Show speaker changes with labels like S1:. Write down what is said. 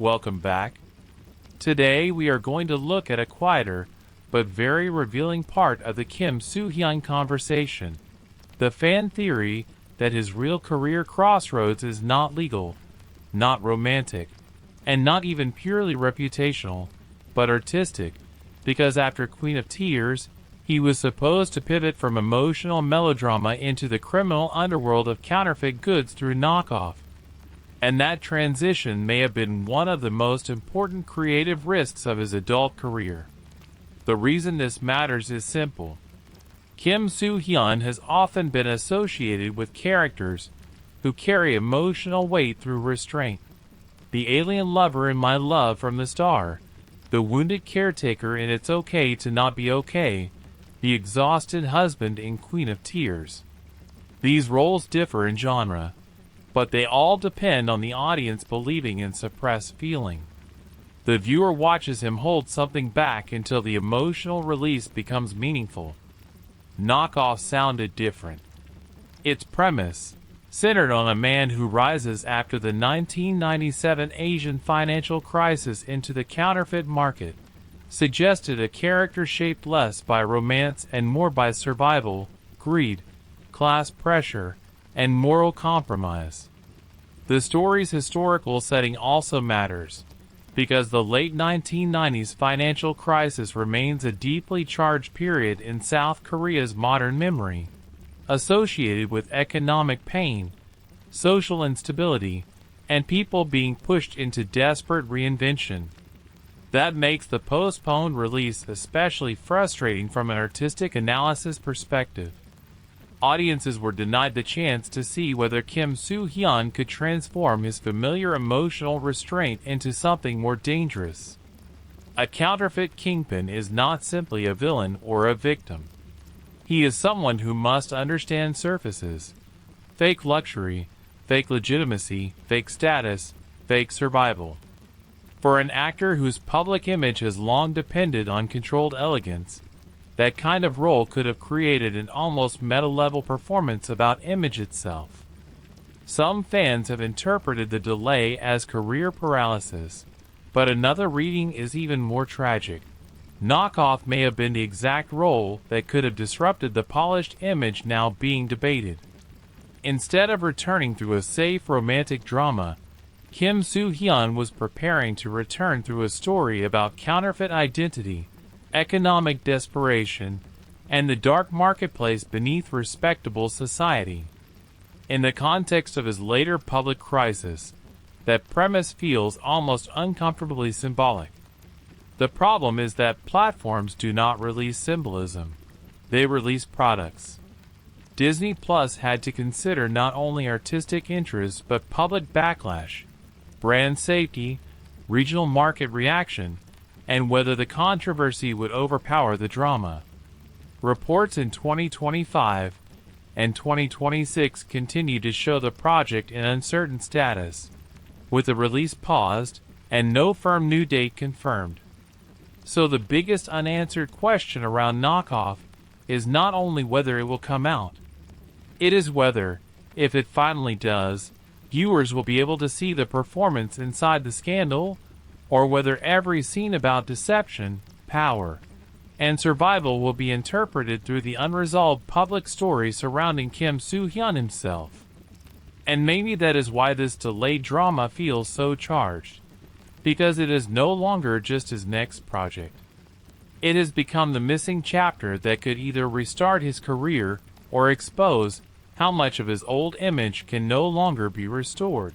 S1: Welcome back. Today we are going to look at a quieter, but very revealing part of the Kim Soo Hyun conversation. The fan theory that his real career crossroads is not legal, not romantic, and not even purely reputational, but artistic, because after Queen of Tears, he was supposed to pivot from emotional melodrama into the criminal underworld of counterfeit goods through knockoff. And that transition may have been one of the most important creative risks of his adult career. The reason this matters is simple. Kim Soo Hyun has often been associated with characters who carry emotional weight through restraint. The alien lover in My Love from the Star, the wounded caretaker in It's Okay to Not Be Okay, the exhausted husband in Queen of Tears. These roles differ in genre, but they all depend on the audience believing in suppressed feeling. The viewer watches him hold something back until the emotional release becomes meaningful. Knockoff sounded different. Its premise, centered on a man who rises after the 1997 Asian financial crisis into the counterfeit market, suggested a character shaped less by romance and more by survival, greed, class pressure, and moral compromise. The story's historical setting also matters, because the late 1990s financial crisis remains a deeply charged period in South Korea's modern memory, associated with economic pain, social instability, and people being pushed into desperate reinvention. That makes the postponed release especially frustrating from an artistic analysis perspective. Audiences were denied the chance to see whether Kim Soo Hyun could transform his familiar emotional restraint into something more dangerous. A counterfeit kingpin is not simply a villain or a victim. He is someone who must understand surfaces: fake luxury, fake legitimacy, fake status, fake survival. For an actor whose public image has long depended on controlled elegance, that kind of role could have created an almost meta-level performance about image itself. Some fans have interpreted the delay as career paralysis, but another reading is even more tragic. Knockoff may have been the exact role that could have disrupted the polished image now being debated. Instead of returning through a safe romantic drama, Kim Soo Hyun was preparing to return through a story about counterfeit identity, economic desperation, and the dark marketplace beneath respectable society. In the context of his later public crisis, that premise feels almost uncomfortably symbolic. The problem is that platforms do not release symbolism. They release products. Disney Plus had to consider not only artistic interests but public backlash, brand safety, regional market reaction, and whether the controversy would overpower the drama. Reports in 2025 and 2026 continue to show the project in uncertain status, with the release paused and no firm new date confirmed. So the biggest unanswered question around Knockoff is not only whether it will come out, it is whether, if it finally does, viewers will be able to see the performance inside the scandal, or whether every scene about deception, power, and survival will be interpreted through the unresolved public story surrounding Kim Soo Hyun himself. And maybe that is why this delayed drama feels so charged, because it is no longer just his next project. It has become the missing chapter that could either restart his career or expose how much of his old image can no longer be restored.